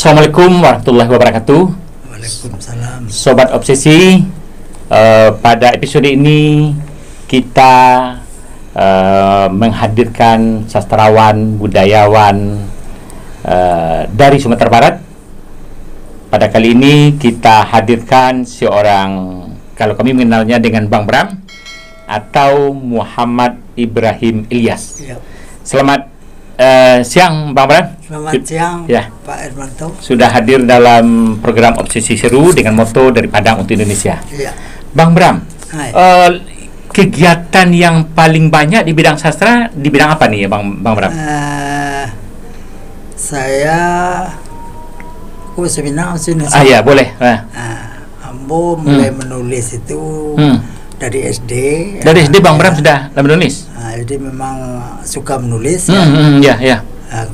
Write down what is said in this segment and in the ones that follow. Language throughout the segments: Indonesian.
Assalamualaikum warahmatullahi wabarakatuh. Waalaikumsalam. Sobat Obsesi, pada episode ini kita menghadirkan sastrawan, budayawan dari Sumatera Barat. Pada kali ini kita hadirkan seorang, kalau kami mengenalnya dengan Bang Bram atau Muhammad Ibrahim Ilyas. Ya. Selamat siang Bang Bram. Selamat siang ya. Pak Hermanto. Sudah hadir dalam program Obsesi Seru dengan moto dari Padang untuk Indonesia. Ya. Bang Bram, kegiatan yang paling banyak di bidang sastra di bidang apa nih ya Bang Bram? Saya sebenarnya ya boleh. Ambo mulai menulis itu dari SD. Dari SD Bang Bram sudah menulis. Jadi memang suka menulis. Ya.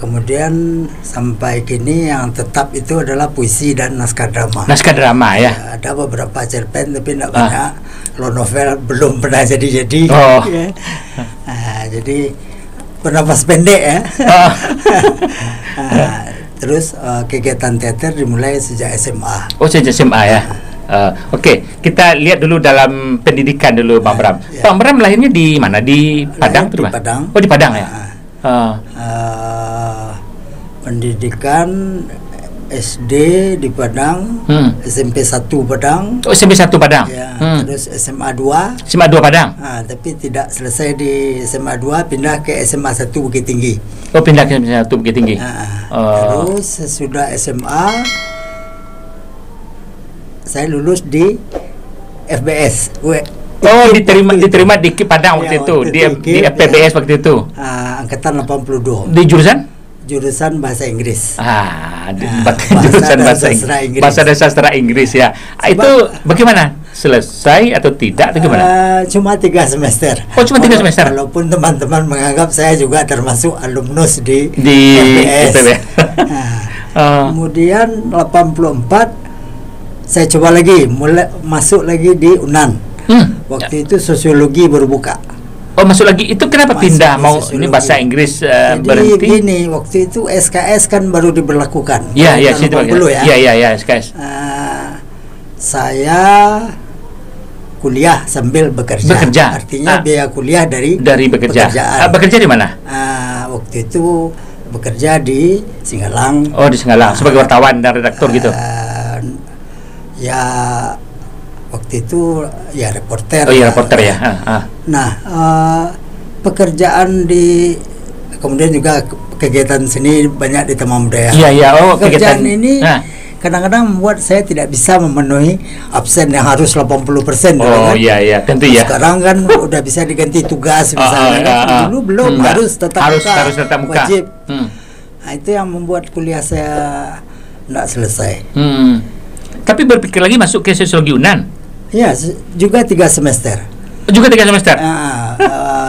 Kemudian sampai kini yang tetap itu adalah puisi dan naskah drama. Naskah drama ya. Ada beberapa cerpen tapi tidak banyak. Lo novel belum pernah jadi. Oh. Ya. Jadi bernapas pendek ya. Terus kegiatan teater dimulai sejak SMA. Oh, sejak SMA ya. Oke, kita lihat dulu dalam pendidikan dulu Bang Bram. Ya. Bang Bram lahirnya di mana? Di Padang? Di Padang. Oh, di Padang ya. Pendidikan SD di Padang, SMP 1 Padang. Oh, SMP 1 Padang. Ya, terus SMA 2. SMA 2 Padang. Tapi tidak selesai di SMA 2, pindah ke SMA 1 Bukit Tinggi. Oh, pindah ke SMA 1 Bukit Tinggi. Terus sesudah SMA saya lulus di FBS. Oh, diterima di Padang waktu itu, di FPBS waktu itu. Angkatan 82. Di Jurusan bahasa Inggris. Jurusan bahasa dan sastra Inggris ya. Itu bagaimana? Selesai atau tidak atau gimana? Cuma 3 semester. Oh, cuma 3 semester. Walaupun teman-teman menganggap saya juga termasuk alumnus di FPBS. Kemudian 84 saya coba lagi masuk lagi di UNAN. Waktu itu sosiologi baru buka. Oh, masuk lagi. Itu kenapa pindah? Mau ini bahasa Inggris berhenti? Jadi gini, waktu itu SKS kan baru diberlakukan. Iya, situ dulu ya. Iya, SKS. Saya kuliah sambil bekerja. Artinya biaya kuliah dari bekerja. Bekerja di mana? Waktu itu bekerja di Singgalang. Oh, di Singgalang sebagai wartawan dan redaktur gitu. Ya waktu itu ya reporter. Oh iya, reporter ya. Nah, pekerjaan kemudian juga kegiatan seni banyak di Taman Budaya. Iya. Oh, pekerjaan ini kadang-kadang membuat saya tidak bisa memenuhi absen yang harus 80%. Oh iya, tentu ya. Sekarang kan udah bisa diganti tugas misalnya. Dulu belum, harus tetap muka. Wajib. Nah, itu yang membuat kuliah saya tidak selesai. Tapi berpikir lagi masuk ke sosiologi UNAN? Ya, juga 3 semester. Juga 3 semester?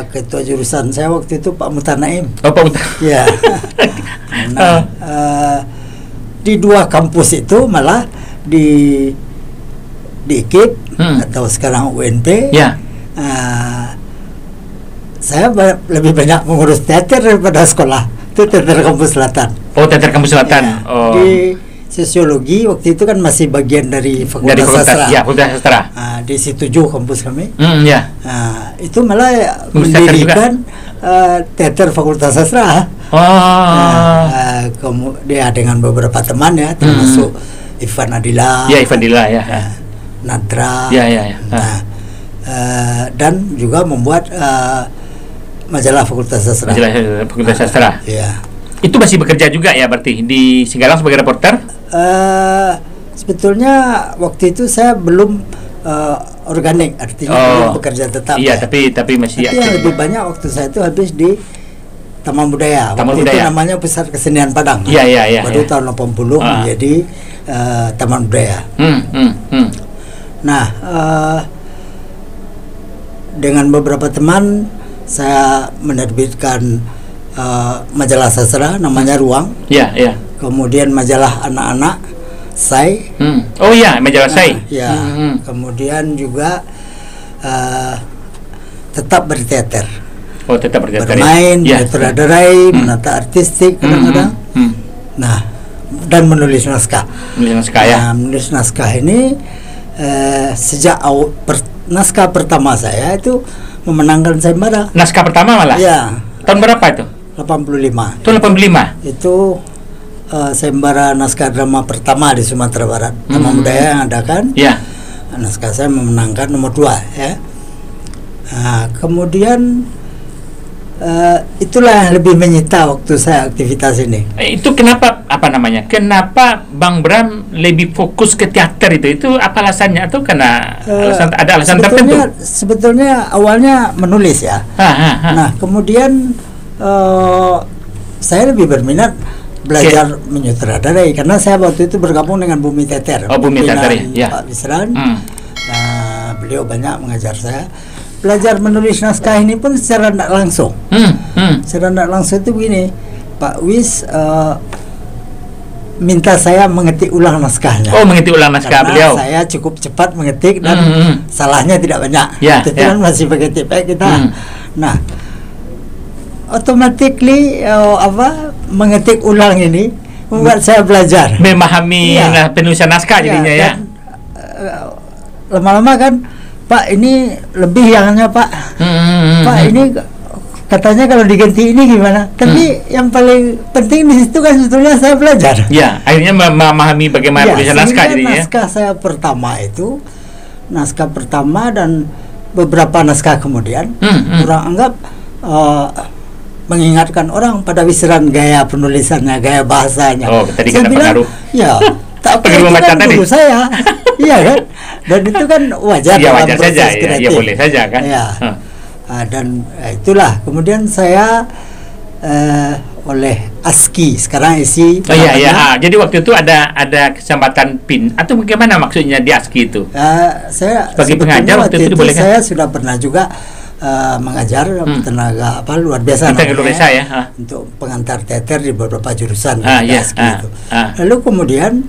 Ketua jurusan saya waktu itu Pak Mutanaim. Oh, Pak Mutan. Ya. Di 2 kampus itu malah di IKIP atau sekarang UNP. Ya. Saya lebih banyak mengurus teater daripada sekolah. Itu teater kampus Selatan. Oh, teater kampus Selatan. Ya. Oh. Di sosiologi waktu itu kan masih bagian dari Fakultas Sastra. Ya, Fakultas Sastra. Di situ juga kampus kami. Ya. Itu malah mendirikan teater Fakultas Sastra. Dia dengan beberapa teman ya, termasuk Ivan Adila. Ya, Ivan Adila ya. Nadra. Ya. Dan juga membuat majalah Fakultas Sastra. Majalah Fakultas Sastra. Ya. Itu masih bekerja juga ya berarti di Singgalang sebagai reporter? Sebetulnya waktu itu saya belum organik, artinya belum bekerja tetap. Iya, tapi masih. Tapi yang lebih banyak waktu saya itu habis di Taman Budaya. Waktu itu namanya Pusat Kesenian Padang. Iya. Baru tahun 80 menjadi Taman Budaya. Nah, dengan beberapa teman saya menerbitkan majalah sastra namanya Ruang. Iya. Kemudian majalah anak-anak Sai. Oh iya, majalah Sai. Ya. Kemudian juga tetap berteater. Oh, tetap berteater. Bermain, bersutradarai, menata artistik kadang-kadang. Nah, dan menulis naskah. Menulis naskah ya. Menulis naskah ini sejak naskah pertama saya itu memenangkan sayembara. Naskah pertama malah? Ya. Tahun berapa itu? 85. Tahun 85? Itu sayembara naskah drama pertama di Sumatera Barat. Taman Budaya yang adakan. Ya. Naskah saya memenangkan nomor 2 ya. Kemudian itulah yang lebih menyita waktu saya aktivitas ini. Itu kenapa Kenapa Bang Bram lebih fokus ke teater itu? Itu apa alasannya? Atau karena ada alasan tertentu? Sebetulnya awalnya menulis ya. Nah, kemudian saya lebih berminat belajar menyutradarai karena saya waktu itu bergabung dengan Bumi Teater. Bumi Teater ya. Pak Wisran. Beliau banyak mengajar saya. Belajar menulis naskah ini pun secara tidak langsung. Secara tidak langsung itu begini, Pak Wis minta saya mengetik ulang naskahnya. Mengetik ulang naskah beliau. Saya cukup cepat mengetik dan salahnya tidak banyak. Itu kan masih pakai tipek kita. Nah, automatically mengetik ulang ini membuat saya belajar memahami penulisan naskah jadinya ya. Lama-lama kan, Pak ini lebih yangnya Pak. Pak ini katanya kalau diganti ini gimana? Tapi yang paling penting di situ kan sebetulnya saya belajar. Ya, akhirnya memahami bagaimana penulisan naskah jadinya. Naskah saya pertama itu, naskah pertama dan beberapa naskah kemudian, orang anggap mengingatkan orang pada Wisran gaya penulisannya, gaya bahasanya. Tadi saya bilang, ya, tak itu kan guru saya. Iya kan? Dan itu kan wajar dalam proses kreatif. Ya, boleh saja kan. Ya. Dan itulah kemudian saya oleh ASKI sekarang isi. Jadi waktu itu ada kesempatan PIN atau bagaimana maksudnya di ASKI itu? Saya sebagai pengajar waktu itu dibolehkan. Saya sudah pernah juga mengajar tenaga luar biasa Indonesia ya. Untuk pengantar teater di beberapa jurusan ASKI itu. Lalu kemudian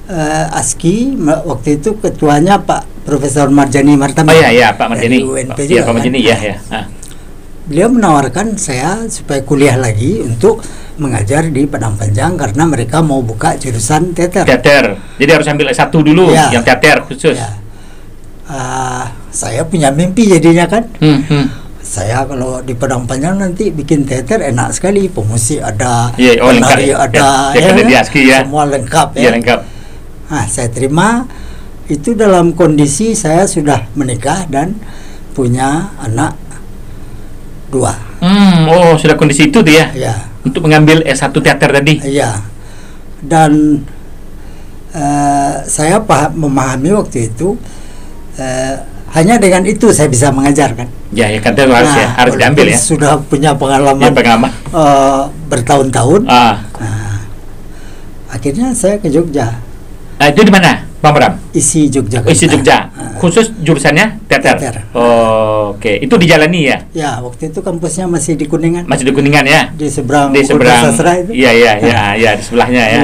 ASKI waktu itu ketuanya Pak Profesor Marjani Martami. Pak Marjani. UNP juga. Pak Marjani Beliau menawarkan saya supaya kuliah lagi untuk mengajar di Padang Panjang karena mereka mau buka jurusan teater. Jadi harus ambil S1 dulu yang teater khusus. Saya punya mimpi jadinya kan. Saya kalau di Padang Panjang nanti bikin teater enak sekali, pemusik ada, penari ada, semua lengkap ya. Lengkap. Saya terima itu dalam kondisi saya sudah menikah dan punya anak 2. Sudah kondisi itu tuh ya? Ya. Untuk mengambil S1 teater tadi? Iya. Dan saya memahami waktu itu hanya dengan itu saya bisa mengajar kan. Kan harus diambil ya. Sudah punya pengalaman bertahun-tahun. Akhirnya saya ke Jogja. Itu di mana, Bang Bram? Isi Jogja. Isi Jogja. Khusus jurusannya teater. Oke. Itu dijalani ya? Ya, waktu itu kampusnya masih di Kuningan. Masih di Kuningan ya? Di seberang Sastra itu. Iya, di sebelahnya ya.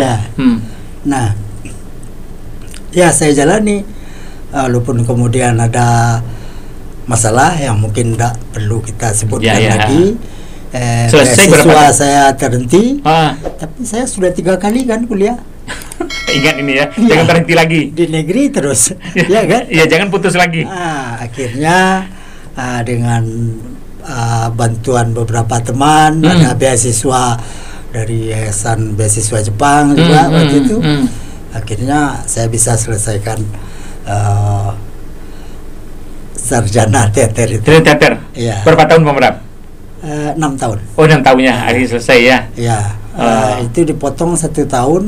Nah, ya saya jalani. Walaupun kemudian ada masalah yang mungkin tidak perlu kita sebutkan lagi. Beasiswa saya terhenti. Tapi saya sudah 3 kali kan kuliah. Ingat ini ya, jangan berhenti lagi. Di negeri terus, ya kan? Iya, jangan putus lagi. Akhirnya dengan bantuan beberapa teman, ada beasiswa dari Yayasan Beasiswa Jepang juga waktu itu. Akhirnya saya bisa selesaikan sarjana teater itu. Teater. Ya. Berapa tahun Bang Bram? 6 tahun. 6 tahunnya akhirnya selesai ya. Ya. Itu dipotong 1 tahun.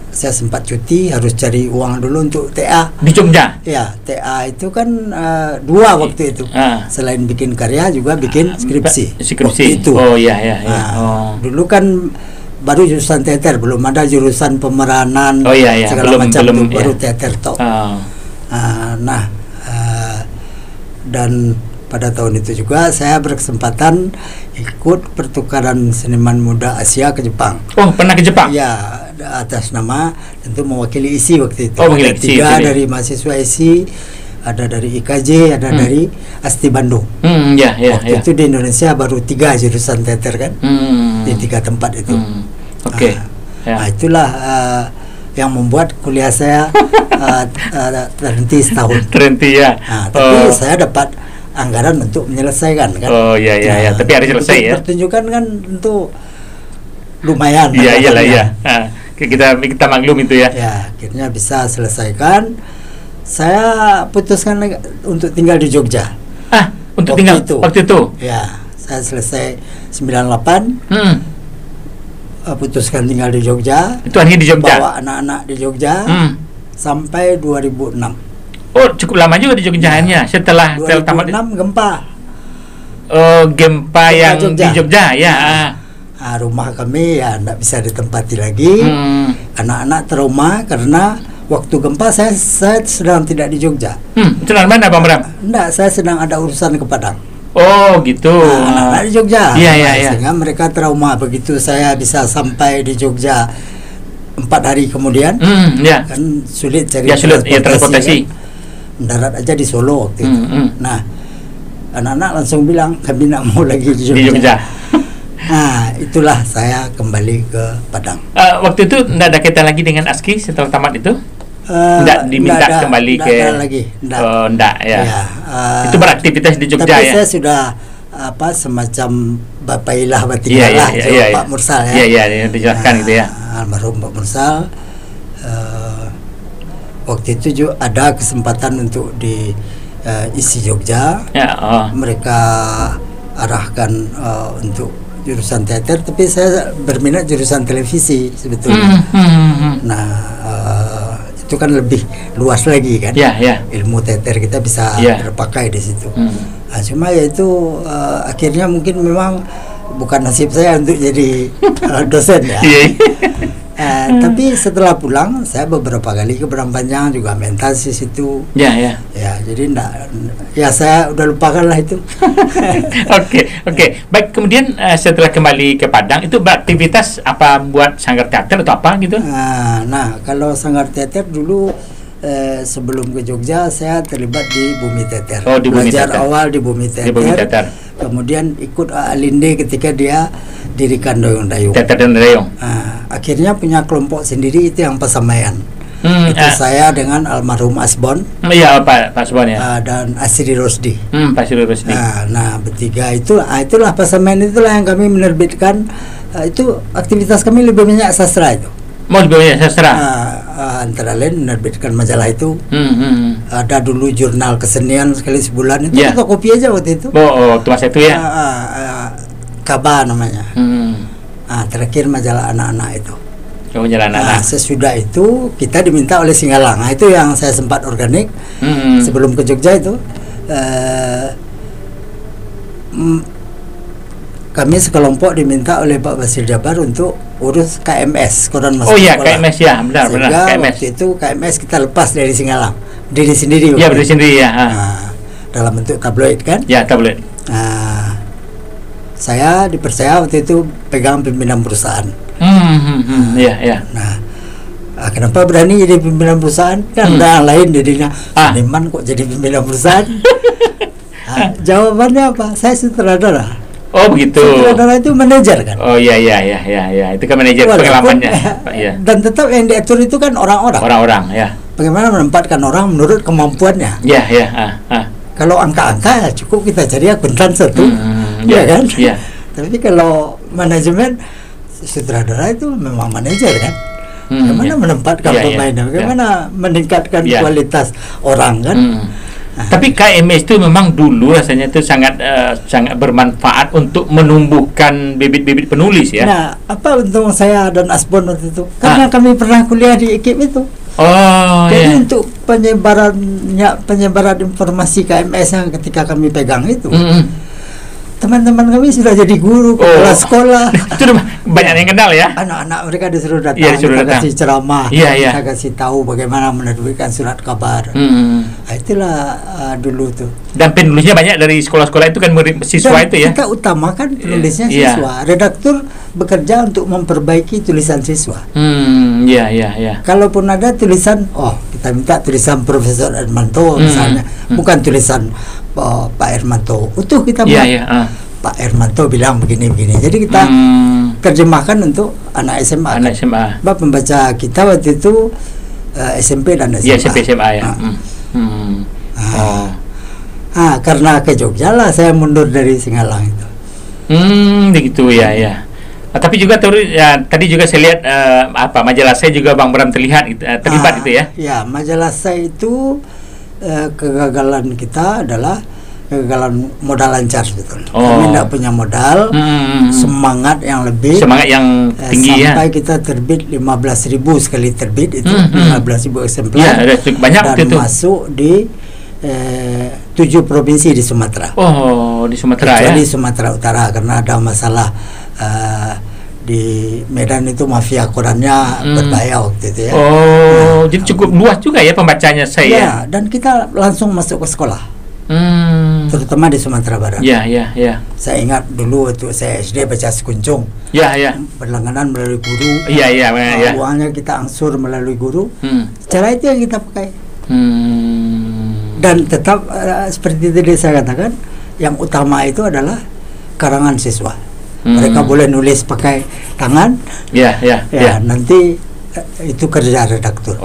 Saya sempat cuti, harus cari uang dulu untuk TA di Jogja. Ya, TA itu kan 2 waktu itu. Selain bikin karya juga bikin skripsi. Itu. Dulu kan baru jurusan teater, belum ada jurusan pemeranan segala macam itu, baru teater tok. Dan pada tahun itu juga saya berkesempatan ikut pertukaran seniman muda Asia ke Jepang. Pernah ke Jepang? Ya, atas nama tentu mewakili ISI waktu itu. Ada 3 dari mahasiswa ISI, ada dari IKJ, ada dari ASTI Bandung. Waktu itu di Indonesia baru 3 jurusan teater kan, di 3 tempat itu. Ya. Nah, itulah yang membuat kuliah saya terhenti setahun. Terhenti ya. Nah, tapi saya dapat anggaran untuk menyelesaikan kan. Oh iya iya ya. Tapi harus selesai ya. Pertunjukan kan tentu lumayan. Iya iyalah ya. Nah, kita maklum itu ya. Ya, akhirnya bisa selesaikan. Saya putuskan untuk tinggal di Jogja. Untuk tinggal waktu itu. Ya, saya selesai 98. Putuskan tinggal di Jogja. Itu hanya di Jogja. Bawa anak-anak di Jogja sampai 2006. Oh, cukup lama juga di Jogja hanya setelah 2006 gempa. Gempa yang Jogja. Di Jogja ya. Nah, rumah kami ya tidak bisa ditempati lagi. Anak-anak trauma karena waktu gempa saya sedang tidak di Jogja. Sedang mana Bang Bram? Tidak, saya sedang ada urusan ke Padang. Oh gitu. Anak-anak di Jogja. Iya. Sehingga mereka trauma begitu saya bisa sampai di Jogja 4 hari kemudian. Kan sulit cari transportasi. Kan? Mendarat aja di Solo waktu itu. Nah, anak-anak langsung bilang kami nak mau lagi di Jogja. Nah, itulah saya kembali ke Padang. Waktu itu tidak ada kaitan lagi dengan ASKI setelah tamat itu? Tidak diminta kembali ke lagi. Enggak ya. Itu beraktivitas di Jogja tapi ya. Saya sudah semacam Bapak Ilah Batingalah Pak Mursal ya. Iya, dijelaskan gitu ya. Almarhum Pak Mursal. Waktu itu juga ada kesempatan untuk di isi Jogja. Mereka arahkan untuk jurusan teater, tapi saya berminat jurusan televisi sebetulnya. Nah, itu kan lebih luas lagi kan. Ilmu teater kita bisa terpakai di situ. Nah, cuma ya itu akhirnya mungkin memang bukan nasib saya untuk jadi dosen ya. Tapi setelah pulang saya beberapa kali ke Panjang juga mentas di situ. Ya, jadi saya udah lupakan lah itu. Oke. Baik, kemudian setelah kembali ke Padang itu beraktivitas apa buat sanggar teater atau apa gitu? Nah, kalau sanggar teater dulu sebelum ke Jogja saya terlibat di Bumi Teater. Belajar awal di Bumi Teater. Kemudian ikut Alinde ketika dia dirikan Doyong Dayung. Teater Dayung. Akhirnya punya kelompok sendiri itu yang Pasamaian. Itu saya dengan almarhum Asbon. Iya, Pak Asbon ya. Dan Asri Rosdi. Pak Asri Rosdi. Nah, bertiga itulah Pasamaian itulah yang kami menerbitkan. Itu aktivitas kami lebih banyak sastra itu. Mau lebih banyak sastra. Antara lain menerbitkan majalah itu. Ada dulu jurnal kesenian sekali sebulan itu fotokopi aja waktu itu. Waktu masa itu ya. Kaba namanya. Terakhir majalah anak-anak itu. Majalah anak-anak. Sesudah itu kita diminta oleh Singalang. Itu yang saya sempat organik sebelum ke Jogja itu. Kami sekelompok diminta oleh Pak Basir Jabar untuk urus KMS, Koran Masuk Sekolah. KMS ya, benar. KMS. Waktu itu KMS kita lepas dari Singalang, diri sendiri. Iya, berdiri sendiri ya. Dalam bentuk tabloid kan? Ya, tabloid. Saya dipercaya waktu itu pegang pimpinan perusahaan. Iya. Nah, kenapa berani jadi pimpinan perusahaan? Kan ada yang lain jadinya. Seniman kok jadi pimpinan perusahaan? Jawabannya apa? Saya sutradara. Oh begitu. Sutradara itu manajer kan? Oh iya. Itu kan manajer pengalamannya. Dan tetap yang diatur itu kan orang-orang. Orang-orang ya. Bagaimana menempatkan orang menurut kemampuannya? Iya. Kalau angka-angka cukup kita cari akuntan satu. Iya kan? Iya. Tapi kalau manajemen sutradara itu memang manajer kan? Bagaimana menempatkan pemainnya? Bagaimana meningkatkan kualitas orang kan? Tapi KMS itu memang dulu rasanya itu sangat bermanfaat untuk menumbuhkan bibit-bibit penulis ya. Nah, apa untung saya dan Asbon waktu itu? Karena kami pernah kuliah di ekip itu. Jadi untuk penyebaran informasi KMS yang ketika kami pegang itu, teman-teman kami sudah jadi guru, kepala sekolah. Itu banyak yang kenal ya. Anak-anak mereka disuruh datang, kita kasih ceramah, kita kasih tahu bagaimana menerbitkan surat kabar. Itulah dulu tuh. Dan penulisnya banyak dari sekolah-sekolah itu kan siswa itu ya. Kita utamakan penulisnya siswa. Redaktur bekerja untuk memperbaiki tulisan siswa. Iya. Kalaupun ada tulisan, kita minta tulisan Profesor Hermanto misalnya, bukan tulisan Pak Hermanto. Utuh kita buat. Pak Hermanto bilang begini-begini. Jadi kita terjemahkan untuk anak SMA. Anak SMA. Sebab pembaca kita waktu itu SMP dan SMA. Iya, SMP SMA ya. Karena ke Jogja lah saya mundur dari Singalang itu. Begitu ya. Tapi juga tadi juga saya lihat majalah saya juga Bang Bram terlibat itu ya. Ya, majalah saya itu kegagalan kita adalah kegagalan modal lancar betul. Kami tidak punya modal, semangat yang lebih, semangat yang tinggi sampai kita terbit 15.000 sekali terbit itu 15.000 eksemplar. Ya, banyak dan itu. Masuk di 7 provinsi di Sumatera. Di Sumatera kecuali Sumatera Utara karena ada masalah di Medan itu mafia korannya berbahaya waktu itu ya. Jadi cukup luas juga ya pembacanya saya. Ya, dan kita langsung masuk ke sekolah. Terutama di Sumatera Barat. Ya. Saya ingat dulu waktu saya SD baca Sekuncung. Ya. Berlangganan melalui guru. Iya. Uangnya kita angsur melalui guru. Cara itu yang kita pakai. Dan tetap seperti tadi saya katakan, yang utama itu adalah karangan siswa. Mereka boleh nulis pakai tangan. Ya. Nanti itu kerja redaktur.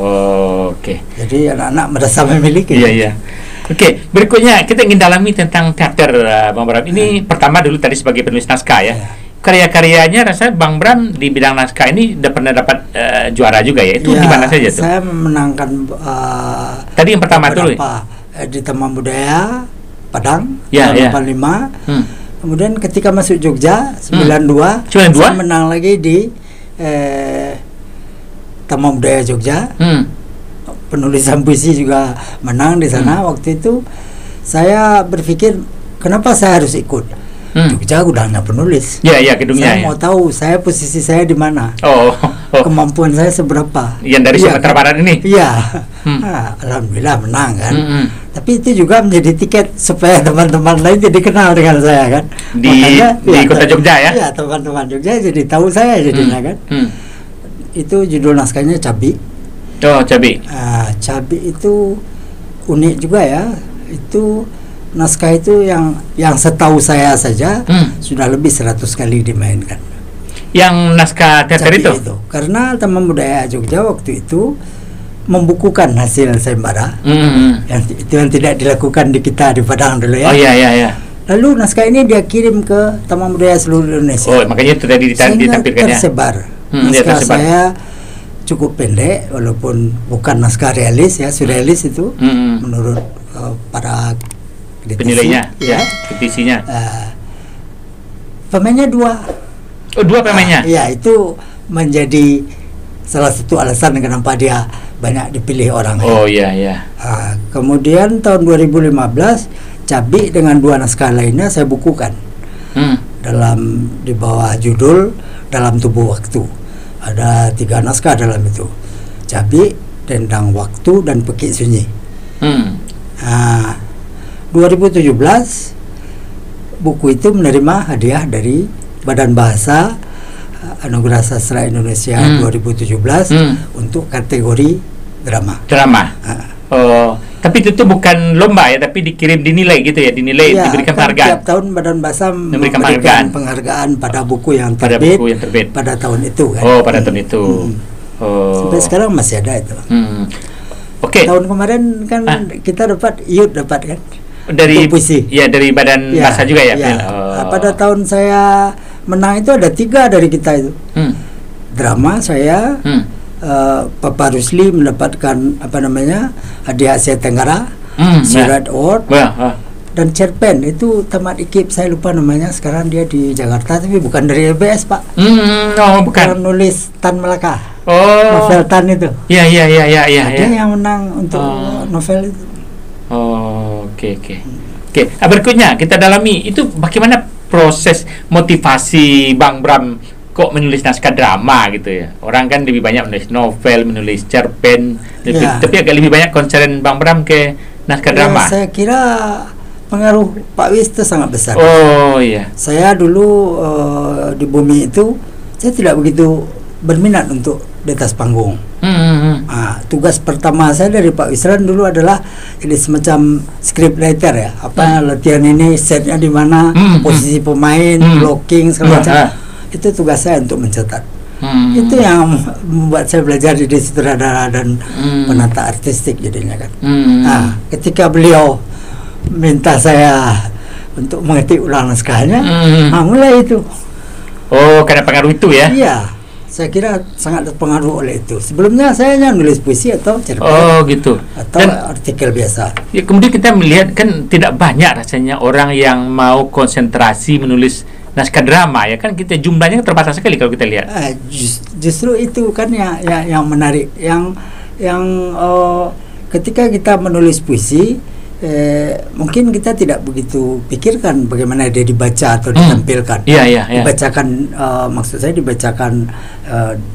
Oke. Jadi anak-anak merasa memiliki. Iya. Oke, berikutnya kita ingin dalami tentang teater, Bang Bram. Ini pertama dulu tadi sebagai penulis naskah ya. Karya-karyanya rasanya Bang Bram di bidang naskah ini udah pernah dapat juara juga ya. Itu di mana saja tuh? Saya memenangkan tadi yang pertama dulu di Taman Budaya Padang tahun 85. Kemudian ketika masuk Jogja 92 saya menang lagi di Taman Budaya Jogja. Penulisan puisi juga menang di sana. Waktu itu saya berpikir kenapa saya harus ikut. Jogja gudangnya penulis. Iya, gedungnya. Saya mau tahu posisi saya di mana. Kemampuan saya seberapa. Yang dari Sumatera Barat ini. Iya. Alhamdulillah menang kan. Tapi itu juga menjadi tiket supaya teman-teman lain jadi kenal dengan saya kan. Di kota Jogja ya. Iya, teman-teman Jogja jadi tahu saya jadinya kan. Itu judul naskahnya Cabi. Cabi. Cabi itu unik juga ya. Itu naskah itu yang setahu saya saja sudah lebih 100 kali dimainkan. Yang naskah teater itu? Karena Taman Budaya Jogja waktu itu membukukan hasil sayembara. Yang tidak dilakukan di kita di Padang dulu ya. Iya. Lalu naskah ini dia kirim ke Taman Budaya seluruh Indonesia. Makanya itu tadi ditampilkan ya. Tersebar. Naskah saya cukup pendek walaupun bukan naskah realis ya, surrealis itu menurut para penilainya kritisinya. Pemainnya 2. Dua pemainnya. Ya, itu menjadi salah satu alasan kenapa dia banyak dipilih orang. Iya. Kemudian tahun 2015 Cabi dengan 2 naskah lainnya saya bukukan. Di bawah judul Dalam Tubuh Waktu. Ada 3 naskah dalam itu. Cabi, Dendang Waktu, dan Pekik Sunyi. 2017 buku itu menerima hadiah dari Badan Bahasa Anugerah Sastra Indonesia 2017 untuk kategori drama. Tapi itu tuh bukan lomba ya, tapi dinilai gitu ya, diberikan penghargaan. Tiap tahun Badan Bahasa memberikan penghargaan pada buku yang terbit pada tahun itu kan. Pada tahun itu. Sampai sekarang masih ada itu. Oke. Tahun kemarin kan kita dapat kan. Dari puisi. Ya, dari Badan Bahasa juga ya. Pada tahun saya menang itu ada 3 dari kita itu. Drama saya Papa Rusli mendapatkan hadiah Asia Tenggara, Sirat Award, dan cerpen itu tamat IKIP, saya lupa namanya, sekarang dia di Jakarta tapi bukan dari LBS Pak. Bukan. Nulis Tan Melaka. Novel Tan itu. Iya. Dia yang menang untuk novel itu. Oke. Berikutnya kita dalami itu bagaimana proses motivasi Bang Bram kok menulis naskah drama gitu ya. Orang kan lebih banyak menulis novel, menulis cerpen, tapi agak lebih banyak concern Bang Bram ke naskah drama. Saya kira pengaruh Pak Wis itu sangat besar. Iya. Saya dulu di Bumi itu saya tidak begitu berminat untuk di atas panggung. tugas pertama saya dari Pak Wisran dulu adalah ini semacam script writer ya. Latihan ini setnya di mana, posisi pemain, blocking segala macam. Itu tugas saya untuk mencatat. Itu yang membuat saya belajar jadi sutradara dan penata artistik jadinya kan. Nah, ketika beliau minta saya untuk mengetik ulang naskahnya, mulai itu. Oh, karena pengaruh itu ya? Iya, saya kira sangat terpengaruh oleh itu. Sebelumnya saya hanya nulis puisi atau cerpen. Oh, gitu. Atau artikel biasa. Ya, kemudian kita melihat kan tidak banyak rasanya orang yang mau konsentrasi menulis naskah drama ya kan, kita jumlahnya terbatas sekali kalau kita lihat. Justru itu kan yang menarik, yang ketika kita menulis puisi. Mungkin kita tidak begitu pikirkan bagaimana dia dibaca atau ditampilkan. Dibacakan, maksud saya dibacakan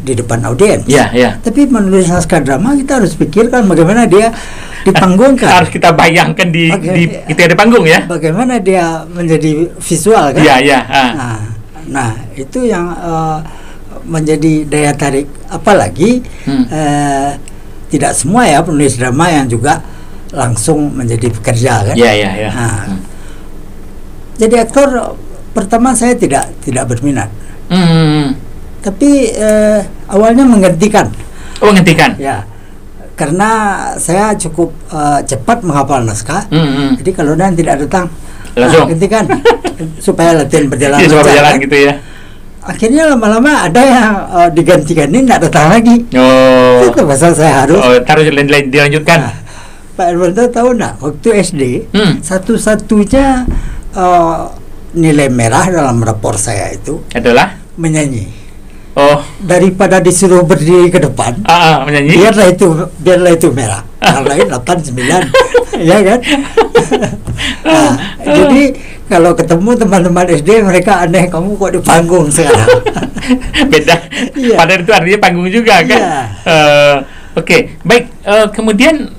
di depan audiens. Tapi menulis naskah drama kita harus pikirkan bagaimana dia dipanggungkan. Harus kita bayangkan kita di panggung ya. Bagaimana dia menjadi visual kan? Nah, itu yang menjadi daya tarik. Apalagi tidak semua ya penulis drama yang juga langsung menjadi pekerja kan. Jadi aktor pertama saya tidak berminat. Tapi awalnya menggantikan. Oh, menggantikan. Ya. Karena saya cukup cepat menghafal naskah. Jadi kalau dan tidak datang langsung gantikan supaya latihan berjalan berjalan gitu ya. Akhirnya lama-lama ada yang digantikan ini tidak datang lagi. Itu pasal saya harus dilanjutkan. Pak Erwanto tahu nggak, waktu SD satu-satunya nilai merah dalam rapor saya itu adalah menyanyi. Oh, daripada disuruh berdiri ke depan, menyanyi. Biarlah itu merah. Yang lain 8, 9, ya kan? Jadi kalau ketemu teman-teman SD mereka aneh, kamu kok di panggung sekarang? Beda. Padahal itu artinya panggung juga kan? Oke, baik. Kemudian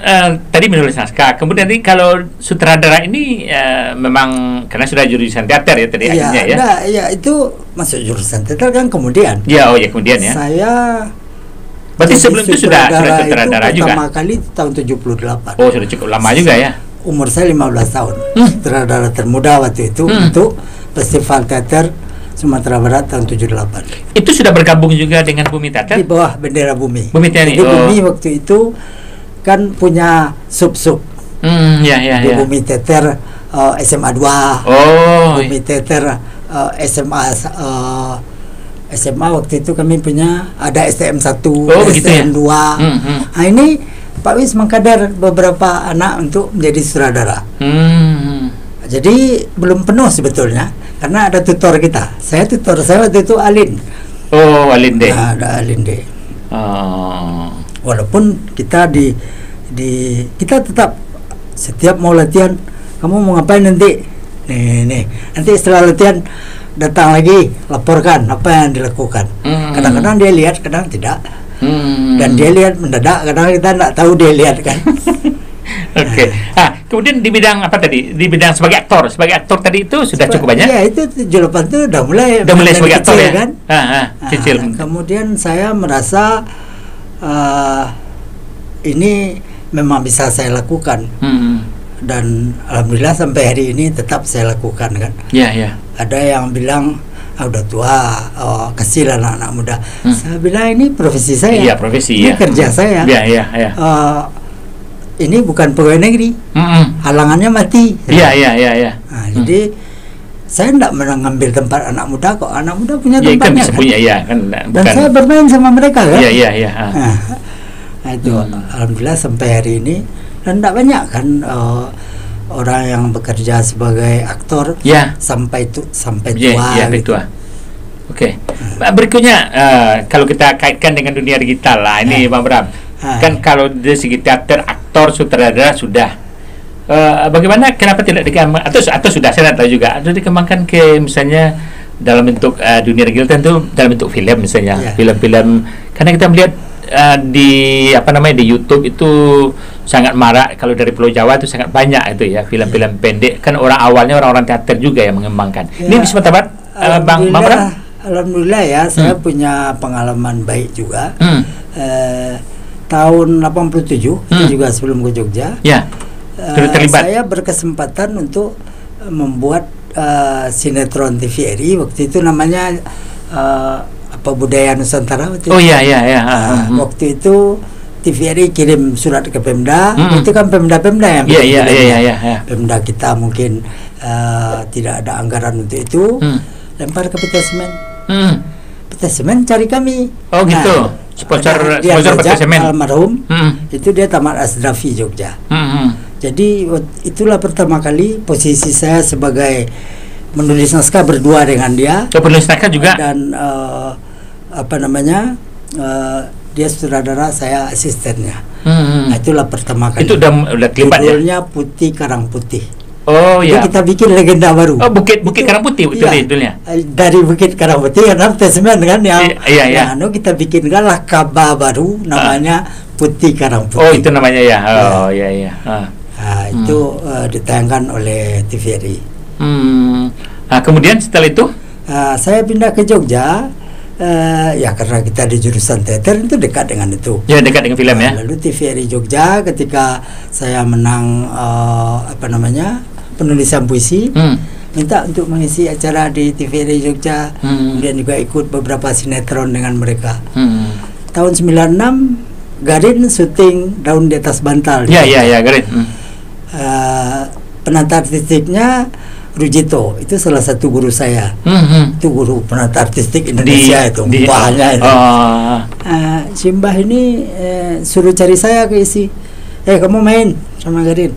tadi menulis naskah. Kemudian nanti kalau sutradara ini memang karena sudah jurusan teater ya tadi akhirnya ya. Ya itu masuk jurusan teater kan kemudian. Kemudian ya. Saya berarti sebelum itu sudah sutradara juga. Pertama kali tahun 78. Oh, sudah cukup lama juga ya. Umur saya 15 tahun. Sutradara termuda waktu itu untuk Festival Teater Sumatera Barat tahun 78. Itu sudah bergabung juga dengan Bumi Teater? Di bawah bendera Bumi. Bumi Teater. Jadi Bumi waktu itu kan punya sub-sub. Di Bumi Teater SMA 2. Bumi Teater SMA waktu itu kami punya ada STM 1, STM 2. Nah, ini Pak Wis mengkader beberapa anak untuk menjadi sutradara. Jadi belum penuh sebetulnya karena ada tutor kita. Tutor saya waktu itu Alin. Oh, Alinde. Ada Alinde. Walaupun kita kita tetap setiap mau latihan, kamu mau ngapain nanti? Nih. Nanti setelah latihan datang lagi, laporkan apa yang dilakukan. Kadang-kadang dia lihat, kadang tidak. Dan dia lihat mendadak, kadang kita tidak tahu dia lihat kan. Oke. Kemudian di bidang apa tadi? Di bidang sebagai aktor tadi itu sudah cukup banyak? Iya, itu 78 itu udah mulai sebagai aktor ya kan? Cicil. Kemudian saya merasa ini memang bisa saya lakukan. Dan alhamdulillah sampai hari ini tetap saya lakukan kan. Ada yang bilang udah tua, kasihlah anak-anak muda. Saya bilang ini profesi saya. Ini kerja saya. Ini bukan pegawai negeri. Halangannya mati. Jadi saya tidak mengambil tempat anak muda kok. Anak muda punya tempatnya kan. Dan saya bermain sama mereka kan. Nah, itu alhamdulillah sampai hari ini. Dan tidak banyak kan orang yang bekerja sebagai aktor sampai tua. Oke. Berikutnya kalau kita kaitkan dengan dunia digital lah ini Bang Bram. Kan kalau dari segi teater, aktor, sutradara sudah. Bagaimana? Kenapa tidak dikembangkan? Atau sudah saya tahu juga. Atau dikembangkan ke misalnya dalam bentuk dunia digital tentu dalam bentuk film misalnya, film-film. Karena kita melihat di YouTube itu sangat marak. Kalau dari Pulau Jawa itu sangat banyak itu ya film-film pendek. Kan awalnya orang-orang teater juga yang mengembangkan. Ini di Sumatera Barat, Bang Bram. Alhamdulillah ya, saya punya pengalaman baik juga. tahun 87 itu juga sebelum ke Jogja. Ya. Terlibat. Saya berkesempatan untuk membuat sinetron TVRI waktu itu namanya apa Budaya Nusantara waktu Oh itu. iya. Waktu itu TVRI kirim surat ke Pemda, itu kan Pemda yang Iya. Pemda kita mungkin tidak ada anggaran untuk itu, lempar ke PT Semen. PT Semen cari kami. Oh gitu. Sponsor PT Semen. Almarhum itu dia tamat Asdrafi Jogja. Jadi itulah pertama kali posisi saya sebagai menulis naskah berdua dengan dia. Penulis naskah juga. Dan dia sutradara, saya asistennya. Nah, itulah pertama kali. Itu udah terlibat ya. Judulnya Putih Karang Putih. Oh iya. Kita bikin legenda baru. Oh, Bukit Karang Putih betul ya, judulnya. Dari Bukit Karang Putih karena Semen kan yang iya. kita bikinkan lah kaba baru namanya Putih Karang Putih. Oh, itu namanya ya. Oh, iya. Itu ditayangkan oleh TVRI. Nah, kemudian setelah itu saya pindah ke Jogja. Ya karena kita di jurusan teater itu dekat dengan itu. Ya, dekat dengan film ya. Lalu TVRI Jogja ketika saya menang penulisan puisi, minta untuk mengisi acara di TVRI Jogja. Kemudian juga ikut beberapa sinetron dengan mereka. Tahun 96 Garin syuting Daun di Atas Bantal. Ya, Garin. Penata artistiknya Rujito, itu salah satu guru saya. Itu guru penata artistik Indonesia itu, mbahnya itu. Si mbah ini suruh cari saya ke isi. Kamu main sama Garin.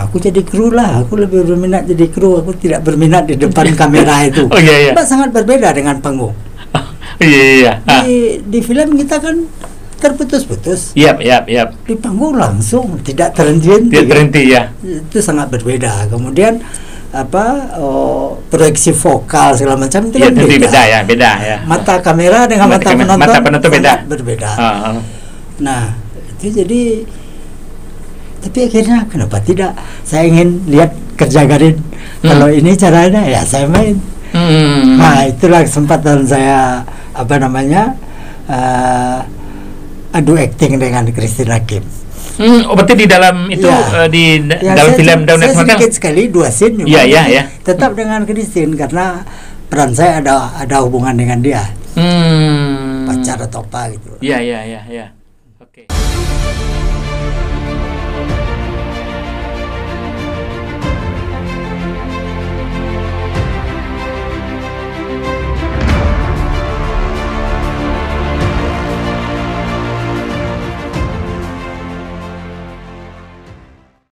Aku jadi kru lah, aku lebih berminat jadi kru, aku tidak berminat di depan kamera itu. Oh iya. Mbak sangat berbeda dengan panggung. Iya. Di film kita kan terputus-putus. Yap. Di panggung langsung tidak terhenti. Ya. Itu sangat berbeda. Kemudian proyeksi vokal segala macam itu kan beda ya. Mata kamera dengan mata penonton beda. Berbeda. Nah, itu jadi tapi akhirnya kenapa tidak? Saya ingin lihat kerja Garin. Kalau ini caranya ya saya main. Nah, itulah kesempatan saya adu acting dengan Christine Hakim. Berarti di dalam itu dalam film Daun di Atas Bantal sedikit sekali 2 scene. Iya. Tetap dengan Christine karena peran saya ada hubungan dengan dia. Pacar atau apa gitu. Iya. Oke.